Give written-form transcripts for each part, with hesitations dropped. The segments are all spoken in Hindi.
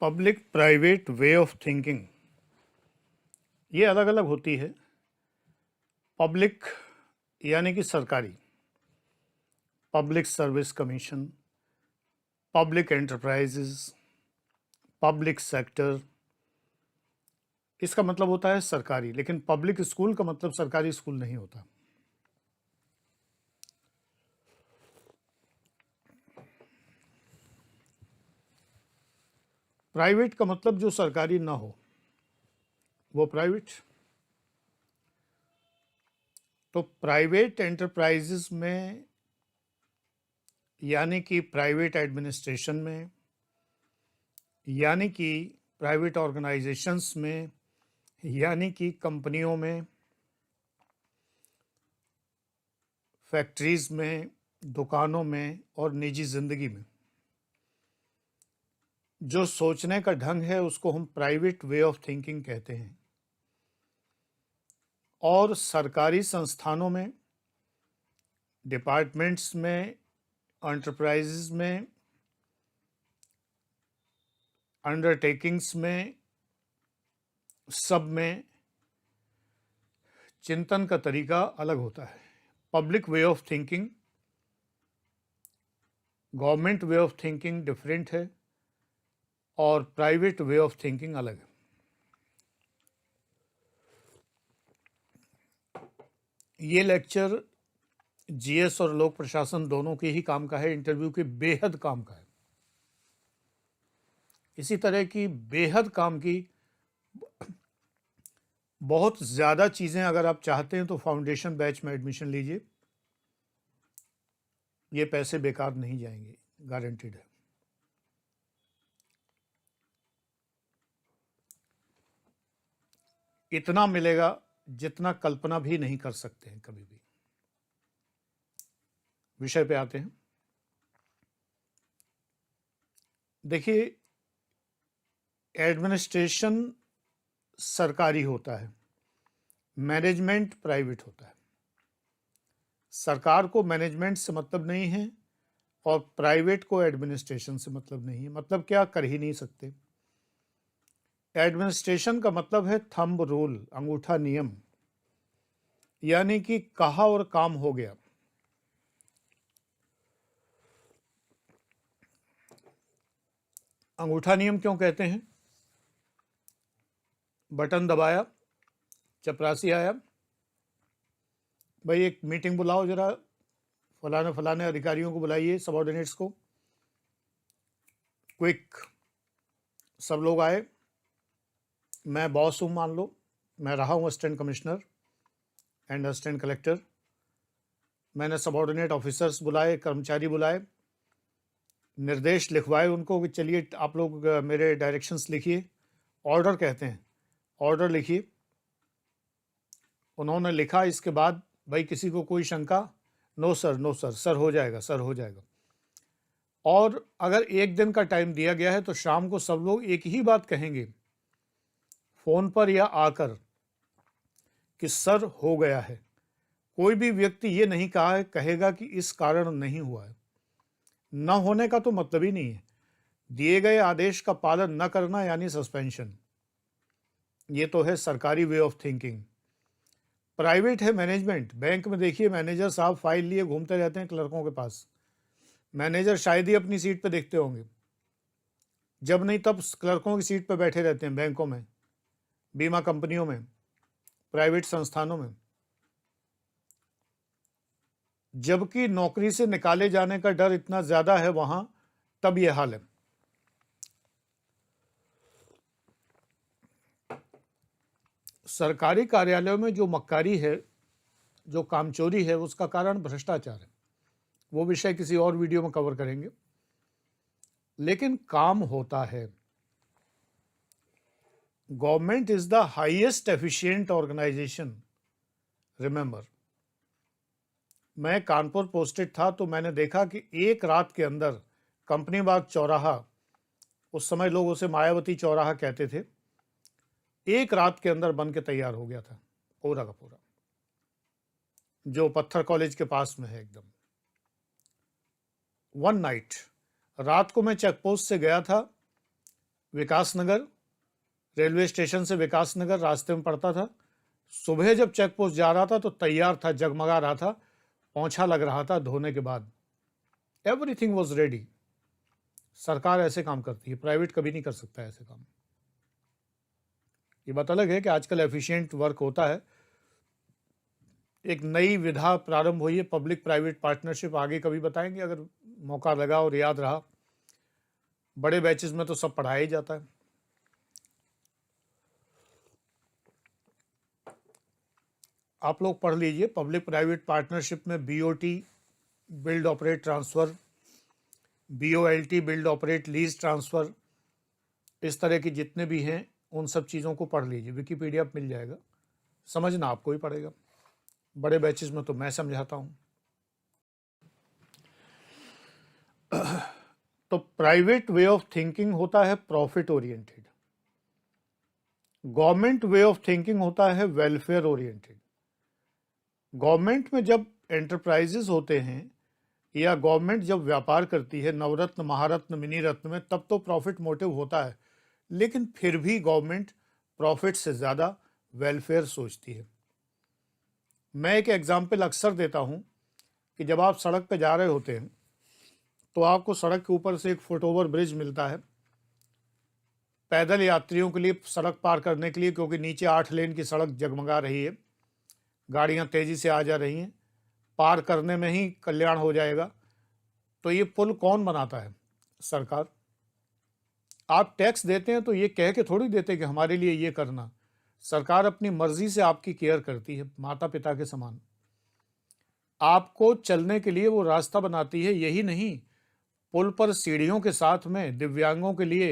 Public private way of thinking ये अलग अलग होती है। पब्लिक यानी कि सरकारी, public service commission, public enterprises, public sector, इसका मतलब होता है सरकारी। लेकिन पब्लिक स्कूल का मतलब सरकारी स्कूल नहीं होता। प्राइवेट का मतलब जो सरकारी ना हो वो प्राइवेट। तो प्राइवेट एंटरप्राइजेस में यानी कि प्राइवेट एडमिनिस्ट्रेशन में यानी कि प्राइवेट ऑर्गेनाइजेशंस में यानी कि कंपनियों में, फैक्ट्रीज में, दुकानों में और निजी जिंदगी में जो सोचने का ढंग है उसको हम प्राइवेट वे ऑफ थिंकिंग कहते हैं। और सरकारी संस्थानों में, डिपार्टमेंट्स में, एंटरप्राइजेस में, अंडरटेकिंग्स में, सब में चिंतन का तरीका अलग होता है। Public way of thinking, government way of thinking different है और प्राइवेट वे ऑफ थिंकिंग अलग है। ये लेक्चर जीएस और लोक प्रशासन दोनों के ही काम का है, इंटरव्यू के बेहद काम का है। इसी तरह की बेहद काम की बहुत ज़्यादा चीज़ें अगर आप चाहते हैं तो फाउंडेशन बैच में एडमिशन लीजिए, ये पैसे बेकार नहीं जाएंगे, गारंटीड है। इतना मिलेगा जितना कल्पना भी नहीं कर सकते हैं कभी भी। विषय पे आते हैं। देखिए, एडमिनिस्ट्रेशन सरकारी होता है, मैनेजमेंट प्राइवेट होता है। सरकार को मैनेजमेंट से मतलब नहीं है और प्राइवेट को एडमिनिस्ट्रेशन से मतलब नहीं है। मतलब क्या, कर ही नहीं सकते। एडमिनिस्ट्रेशन का मतलब है थंब रूल, अंगूठा नियम, यानी कि कहा और काम हो गया। अंगूठा नियम क्यों कहते हैं? बटन दबाया, चपरासी आया, भाई एक मीटिंग बुलाओ, जरा फलाने फलाने अधिकारियों को बुलाइए, सबऑर्डिनेट्स को, क्विक। सब लोग आए, मैं बॉस हूँ मान लो, मैं रहा हूँ assistant commissioner and assistant collector. मैंने सबऑर्डिनेट ऑफिसर्स बुलाए, कर्मचारी बुलाए, निर्देश लिखवाए उनको कि चलिए आप लोग मेरे डायरेक्शंस लिखिए, ऑर्डर कहते हैं, ऑर्डर लिखिए। उन्होंने लिखा। इसके बाद भाई किसी को कोई शंका? No sir, no sir, sir हो जाएगा, सर हो जाएगा। और अगर एक दिन का टाइम दिया गया है तो शाम को सब लोग एक ही बात कहेंगे फोन पर या आकर कि सर हो गया है। कोई भी व्यक्ति ये नहीं कहेगा कि इस कारण नहीं हुआ है। न होने का तो मतलब ही नहीं है। दिए गए आदेश का पालन न करना यानी सस्पेंशन। ये तो है सरकारी वे ऑफ थिंकिंग। प्राइवेट है मैनेजमेंट। बैंक में देखिए, मैनेजर साहब फाइल लिए घूमते रहते हैं क्लर्कों के पास। मैनेजर शायद ही अपनी सीट पे देखते होंगे, जब नहीं तब क्लर्कों की सीट पे बैठे रहते हैं बैंकों में, बीमा कंपनियों में, प्राइवेट संस्थानों में। जबकि नौकरी से निकाले जाने का डर इतना ज़्यादा है वहाँ, तब ये हाल है। सरकारी कार्यालयों में जो मक्कारी है, जो कामचोरी है, उसका कारण भ्रष्टाचार है। वो विषय किसी और वीडियो में कवर करेंगे। लेकिन काम होता है। Government is the highest efficient organization, remember. मैं कानपुर पोस्टेड था तो मैंने देखा कि एक रात के अंदर कंपनी बाग चौराहा, उस समय लोग उसे मायावती चौराहा कहते थे, एक रात के अंदर बन के तैयार हो गया था पूरा का पूरा, जो पत्थर कॉलेज के पास में है एकदम। वन नाइट, रात को मैं चेक पोस्ट से गया था, विकास नगर, रेलवे स्टेशन से विकास नगर रास्ते में पड़ता था। सुबह जब चेक पोस्ट जा रहा था तो तैयार था, जगमगा रहा था, पोंछा लग रहा था धोने के बाद। Everything was ready. सरकार ऐसे काम करती है, प्राइवेट कभी नहीं कर सकता ऐसे काम। ये बात अलग है कि आजकल एफिशिएंट वर्क होता है। एक नई विधा प्रारंभ हुई है, पब्लिक प्राइवेट पार्टनरशिप, आगे कभी बताएंगे अगर मौका लगा और याद रहा। बड़े बैचेस में तो सब पढ़ाया ही जाता है। आप लोग पढ़ लीजिए, पब्लिक प्राइवेट पार्टनरशिप में BOT, build operate transfer, BOLT, build operate lease transfer, इस तरह की जितने भी हैं उन सब चीज़ों को पढ़ लीजिए। विकिपीडिया पर मिल जाएगा, समझना आपको ही पड़ेगा। बड़े बैचेस में तो मैं समझाता हूँ। तो प्राइवेट वे ऑफ थिंकिंग होता है profit oriented, government way of thinking होता है वेलफेयर ओरिएंटेड। गवर्नमेंट में जब एंटरप्राइजेस होते हैं या गवर्नमेंट जब व्यापार करती है, नवरत्न, महारत्न, मिनी रत्न में, तब तो प्रॉफिट मोटिव होता है, लेकिन फिर भी गवर्नमेंट प्रॉफिट से ज़्यादा वेलफेयर सोचती है। मैं एक एग्जाम्पल अक्सर देता हूँ कि जब आप सड़क पर जा रहे होते हैं तो आपको सड़क के ऊपर से एक फुटओवर ब्रिज मिलता है पैदल यात्रियों के लिए सड़क पार करने के लिए, क्योंकि नीचे 8 लेन की सड़क जगमगा रही है, गाड़ियां तेज़ी से आ जा रही हैं, पार करने में ही कल्याण हो जाएगा। तो ये पुल कौन बनाता है? सरकार। आप टैक्स देते हैं तो ये कह के थोड़ी देते कि हमारे लिए ये करना। सरकार अपनी मर्जी से आपकी केयर करती है, माता पिता के समान। आपको चलने के लिए वो रास्ता बनाती है। यही नहीं, पुल पर सीढ़ियों के साथ में दिव्यांगों के लिए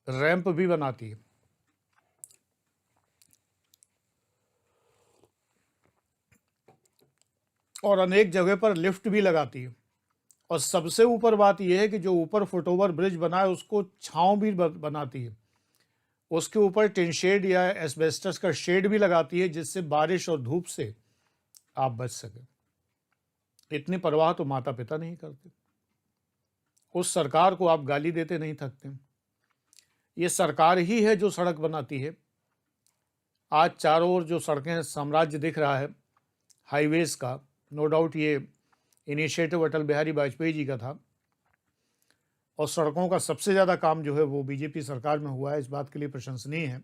रैंप भी बनाती है। और अनेक जगह पर लिफ्ट भी लगाती है। और सबसे ऊपर बात यह है कि जो ऊपर फुटओवर ब्रिज बना है उसको छांव भी बनाती है, उसके ऊपर टिन शेड या एस्बेस्टस का शेड भी लगाती है, जिससे बारिश और धूप से आप बच सकें। इतनी परवाह तो माता पिता नहीं करते। उस सरकार को आप गाली देते नहीं थकते। ये सरकार ही है जो सड़क बनाती है। आज चारों ओर जो सड़कें साम्राज्य दिख रहा है हाईवेज का, नो डाउट ये इनिशिएटिव अटल बिहारी वाजपेयी जी का था। और सड़कों का सबसे ज़्यादा काम जो है वो बीजेपी सरकार में हुआ है, इस बात के लिए प्रशंसनीय है।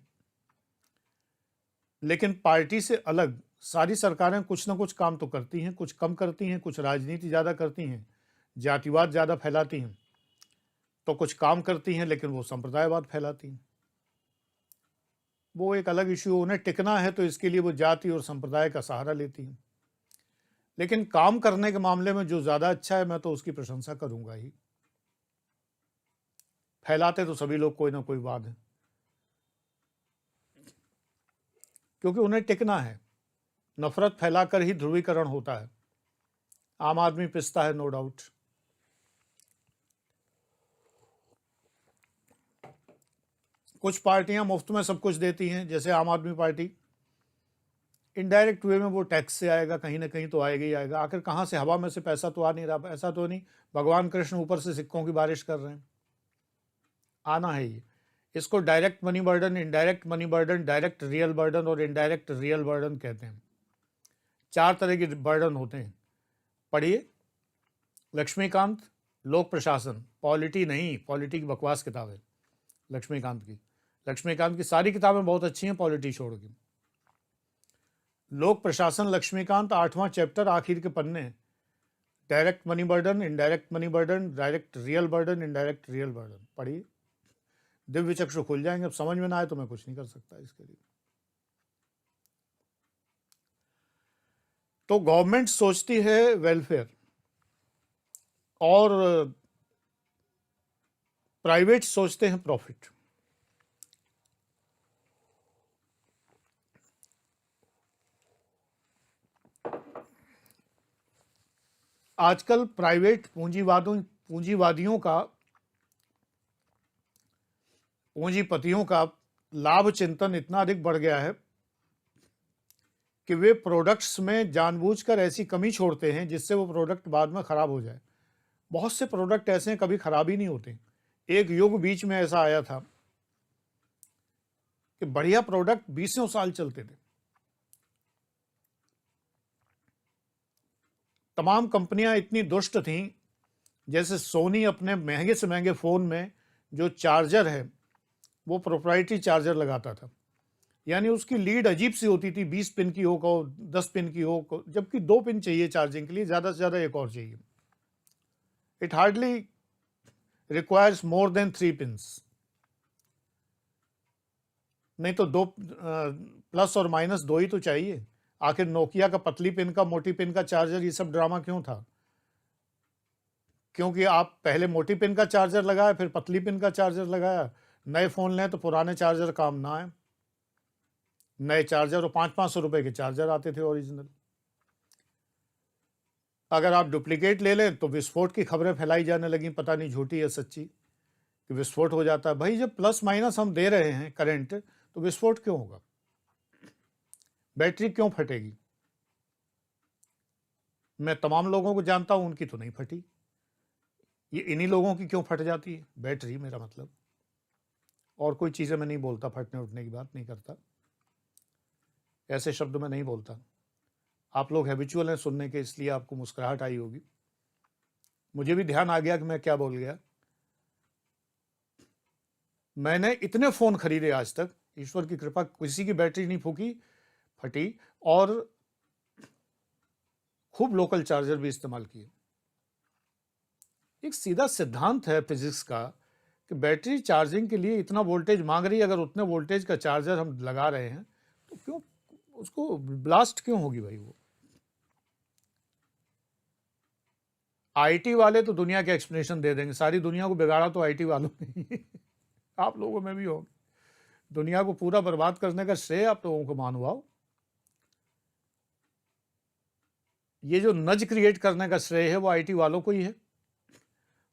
लेकिन पार्टी से अलग सारी सरकारें कुछ ना कुछ काम तो करती हैं, कुछ कम करती हैं, कुछ राजनीति ज़्यादा करती हैं, जातिवाद ज़्यादा फैलाती हैं, तो कुछ काम करती हैं लेकिन वो संप्रदायवाद फैलाती हैं। वो एक अलग इश्यू, उन्हें टिकना है तो इसके लिए वो जाति और संप्रदाय का सहारा लेती हैं। लेकिन काम करने के मामले में जो ज़्यादा अच्छा है मैं तो उसकी प्रशंसा करूंगा ही। फैलाते तो सभी लोग कोई ना कोई वाद है, क्योंकि उन्हें टिकना है। नफरत फैलाकर ही ध्रुवीकरण होता है। आम आदमी पिसता है, नो डाउट। कुछ पार्टियां मुफ्त में सब कुछ देती हैं, जैसे आम आदमी पार्टी। इनडायरेक्ट वे में वो टैक्स से आएगा, कहीं ना कहीं तो आएगा ही आएगा। आखिर कहाँ से? हवा में से पैसा तो आ नहीं रहा। ऐसा तो नहीं भगवान कृष्ण ऊपर से सिक्कों की बारिश कर रहे हैं। आना है ये। इसको direct money burden, indirect money burden, direct real burden और इनडायरेक्ट रियल बर्डन कहते हैं। 4 तरह के बर्डन होते हैं। पढ़िए, लक्ष्मीकांत, लोक प्रशासन, पॉलिटी नहीं, पॉलिटी की बकवास किताब है लक्ष्मीकांत की सारी किताबें बहुत अच्छी हैं, पॉलिटी छोड़ के। लोक प्रशासन लक्ष्मीकांत, 8वां चैप्टर, आखिर के पन्ने। Direct money burden, indirect money burden, direct real burden, indirect real burden. पढ़िए, दिव्य चक्षु खुल जाएंगे। अब समझ में ना आए तो मैं कुछ नहीं कर सकता इसके लिए। तो गवर्नमेंट सोचती है वेलफेयर और प्राइवेट सोचते हैं प्रॉफिट। आजकल प्राइवेट पूंजीपतियों का लाभ चिंतन इतना अधिक बढ़ गया है कि वे प्रोडक्ट्स में जानबूझकर ऐसी कमी छोड़ते हैं जिससे वो प्रोडक्ट बाद में खराब हो जाए। बहुत से प्रोडक्ट ऐसे हैं कभी खराब ही नहीं होते। एक युग बीच में ऐसा आया था कि बढ़िया प्रोडक्ट 20 साल चलते थे। तमाम कंपनियां इतनी दुष्ट थीं, जैसे सोनी अपने महंगे से महंगे फ़ोन में जो चार्जर है वो प्रोप्राइटरी चार्जर लगाता था, यानी उसकी लीड अजीब सी होती थी, 20 पिन की हो, 10 पिन की हो, जबकि 2 पिन चाहिए चार्जिंग के लिए, ज़्यादा से ज़्यादा एक और चाहिए। It hardly requires more than 3 pins, नहीं तो 2 प्लस और माइनस 2 ही तो चाहिए। आखिर नोकिया का पतली पिन का, मोटी पिन का चार्जर, ये सब ड्रामा क्यों था? क्योंकि आप पहले मोटी पिन का चार्जर लगाया, फिर पतली पिन का चार्जर लगाया। नए फ़ोन लें तो पुराने चार्जर काम ना आए। नए चार्जर और 500-500 रुपए के चार्जर आते थे ओरिजिनल। अगर आप डुप्लीकेट ले लें तो विस्फोट की खबरें फैलाई जाने लगी, पता नहीं झूठी या सच्ची, कि विस्फोट हो जाता है। भाई जब प्लस माइनस हम दे रहे हैं करंट, तो विस्फोट क्यों होगा? बैटरी क्यों फटेगी? मैं तमाम लोगों को जानता हूं, उनकी तो नहीं फटी। ये इन्हीं लोगों की क्यों फट जाती है बैटरी, मेरा मतलब। और कोई चीज़ें मैं नहीं बोलता, फटने उठने की बात नहीं करता, ऐसे शब्द में नहीं बोलता। आप लोग हैबिचुअल हैं सुनने के, इसलिए आपको मुस्कुराहट आई होगी। मुझे भी ध्यान आ गया कि मैं क्या बोल गया। मैंने इतने फ़ोन खरीदे आज तक, ईश्वर की कृपा, किसी की बैटरी नहीं फटी, और खूब लोकल चार्जर भी इस्तेमाल किए। एक सीधा सिद्धांत है फिजिक्स का कि बैटरी चार्जिंग के लिए इतना वोल्टेज मांग रही है, अगर उतने वोल्टेज का चार्जर हम लगा रहे हैं तो क्यों उसको ब्लास्ट क्यों होगी भाई? वो आईटी वाले तो दुनिया के एक्सप्लेनेशन दे देंगे, सारी दुनिया को बिगाड़ा तो आईटी वालों ने आप लोगों में भी होगा। दुनिया को पूरा बर्बाद करने का श्रेय आप लोगों को मानवाओ। ये जो नज क्रिएट करने का श्रेय है वो आईटी वालों को ही है।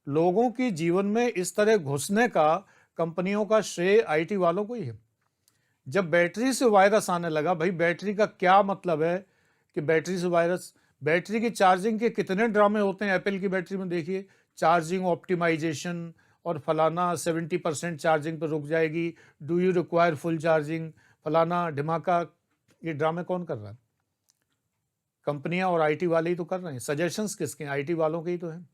लोगों की जीवन में इस तरह घुसने का कंपनियों का श्रेय आईटी वालों को ही है। जब बैटरी से वायरस आने लगा, भाई बैटरी का क्या मतलब है कि बैटरी से वायरस? बैटरी की चार्जिंग के कितने ड्रामे होते हैं एप्पल की बैटरी में, देखिए, चार्जिंग ऑप्टिमाइजेशन और फलाना 70% चार्जिंग पर रुक जाएगी, do you require full charging, फलाना ढिमाका। ये ड्रामे कौन कर रहा है? कंपनियां और आईटी वाले ही तो कर रहे हैं। सजेशंस किसके? आईटी वालों के ही तो हैं।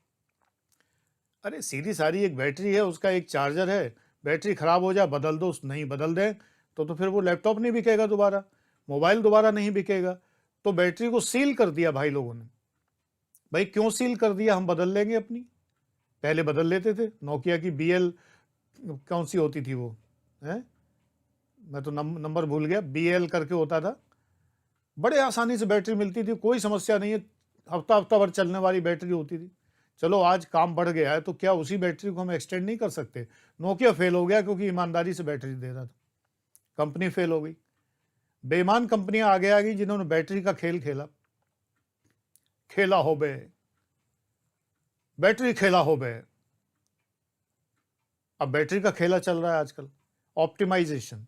अरे सीधी सारी एक बैटरी है, उसका एक चार्जर है, बैटरी खराब हो जाए बदल दो, नहीं बदल दें तो फिर वो लैपटॉप नहीं बिकेगा दोबारा, मोबाइल दोबारा नहीं बिकेगा। तो बैटरी को सील कर दिया भाई लोगों ने। भाई क्यों सील कर दिया? हम बदल लेंगे अपनी। पहले बदल लेते थे, नोकिया की BL कौन सी होती थी वो, है, मैं तो नंबर भूल गया, BL करके होता था, बड़े आसानी से बैटरी मिलती थी, कोई समस्या नहीं है, हफ्ता भर चलने वाली बैटरी होती थी। चलो आज काम बढ़ गया है तो क्या उसी बैटरी को हम एक्सटेंड नहीं कर सकते? नोकिया फेल हो गया क्योंकि ईमानदारी से बैटरी दे रहा था, कंपनी फेल हो गई। बेईमान कंपनियां आगे आ गई जिन्होंने बैटरी का खेल खेला हो बे, बैटरी खेला हो बे। अब बैटरी का खेला चल रहा है आजकल, ऑप्टिमाइजेशन।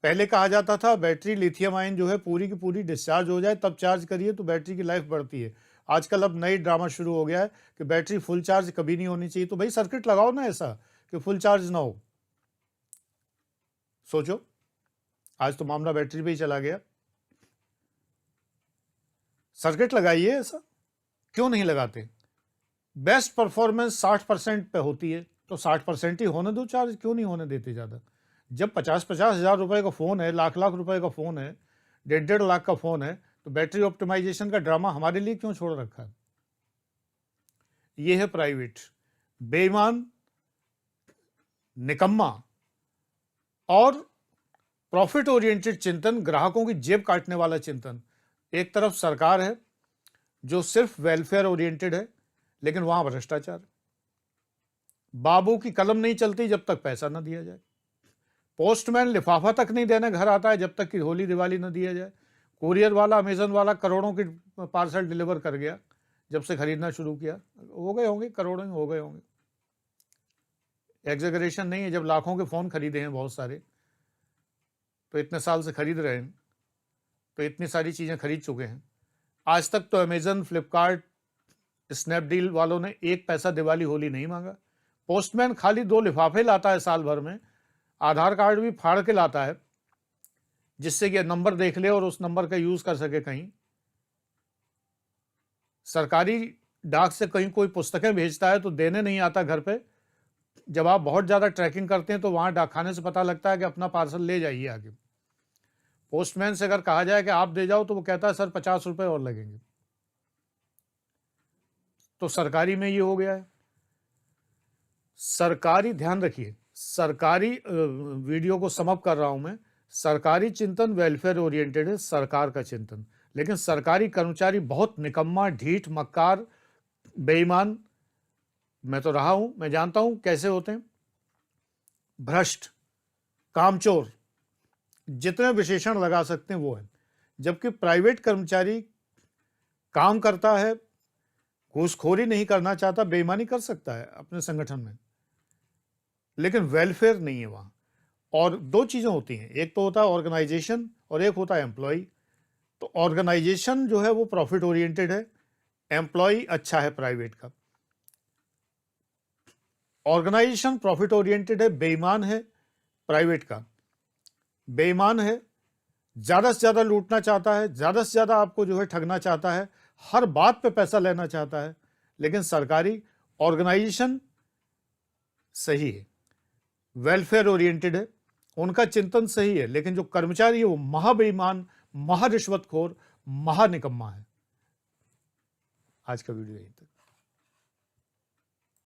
पहले कहा जाता था बैटरी लिथियम आयन जो है पूरी की पूरी डिस्चार्ज हो जाए तब चार्ज करिए तो बैटरी की लाइफ बढ़ती है। आजकल अब नई ड्रामा शुरू हो गया है कि बैटरी फुल चार्ज कभी नहीं होनी चाहिए। तो भाई सर्किट लगाओ ना ऐसा कि फुल चार्ज ना हो। सोचो, आज तो मामला बैटरी पे ही चला गया। सर्किट लगाइए ऐसा, क्यों नहीं लगाते? बेस्ट परफॉर्मेंस 60% पे होती है तो 60% ही होने दो चार्ज, क्यों नहीं होने देते ज़्यादा? जब 50-50 हज़ार रुपए का फ़ोन है, लाख-लाख रुपए का फ़ोन है, 1.5 लाख का फ़ोन है, तो बैटरी ऑप्टिमाइजेशन का ड्रामा हमारे लिए क्यों छोड़ रखा है? ये है प्राइवेट, बेईमान, निकम्मा और प्रॉफिट ओरिएंटेड चिंतन, ग्राहकों की जेब काटने वाला चिंतन। एक तरफ सरकार है जो सिर्फ वेलफेयर ओरिएंटेड है, लेकिन वहां भ्रष्टाचार। बाबू की कलम नहीं चलती जब तक पैसा न दिया जाए। पोस्टमैन लिफाफा तक नहीं देने घर आता है जब तक कि होली दिवाली न दिया जाए। कुरियर वाला, अमेजन वाला करोड़ों की पार्सल डिलीवर कर गया जब से खरीदना शुरू किया। हो गए होंगे, करोड़ों ही हो गए होंगे, एग्जैगरेशन नहीं है। जब लाखों के फ़ोन खरीदे हैं बहुत सारे, तो इतने साल से खरीद रहे हैं तो इतनी सारी चीज़ें खरीद चुके हैं। आज तक तो अमेजन, फ्लिपकार्ट, स्नैपडील वालों ने एक पैसा दिवाली होली नहीं मांगा। पोस्टमैन खाली 2 लिफाफे लाता है साल भर में, आधार कार्ड भी फाड़ के लाता है जिससे कि नंबर देख ले और उस नंबर का यूज कर सके। कहीं सरकारी डाक से कहीं कोई पुस्तकें भेजता है तो देने नहीं आता घर पे। जब आप बहुत ज़्यादा ट्रैकिंग करते हैं तो वहाँ डाकखाने से पता लगता है कि अपना पार्सल ले जाइए आगे। पोस्टमैन से अगर कहा जाए कि आप दे जाओ तो वो कहता है सर 50 रुपये और लगेंगे। तो सरकारी में ये हो गया है। सरकारी, ध्यान रखिए, सरकारी वीडियो को समअप कर रहा हूं मैं। सरकारी चिंतन वेलफेयर ओरिएंटेड है, सरकार का चिंतन। लेकिन सरकारी कर्मचारी बहुत निकम्मा, ढीठ, मक्कार, बेईमान, मैं तो रहा हूं, मैं जानता हूं कैसे होते हैं, भ्रष्ट, कामचोर, जितने विशेषण लगा सकते हैं वो है। जबकि प्राइवेट कर्मचारी काम करता है, घूसखोरी नहीं करना चाहता, बेईमानी कर सकता है अपने संगठन में, लेकिन वेलफेयर नहीं है वहां। और दो चीजें होती हैं, एक तो होता है ऑर्गेनाइजेशन और एक होता है एम्प्लॉय। तो ऑर्गेनाइजेशन जो है वो प्रॉफिट ओरिएंटेड है, एम्प्लॉय अच्छा है प्राइवेट का। ऑर्गेनाइजेशन प्रॉफिट ओरिएंटेड है, बेईमान है प्राइवेट का, बेईमान है, ज्यादा से ज्यादा लूटना चाहता है, ज्यादा से ज्यादा आपको जो है ठगना चाहता है, हर बात पे पैसा लेना चाहता है। लेकिन सरकारी ऑर्गेनाइजेशन सही है, वेलफेयर ओरिएंटेड है, उनका चिंतन सही है, लेकिन जो कर्मचारी है वो महाबेईमान, महारिश्वतखोर, महानिकम्मा है। आज का वीडियो यहीं तक।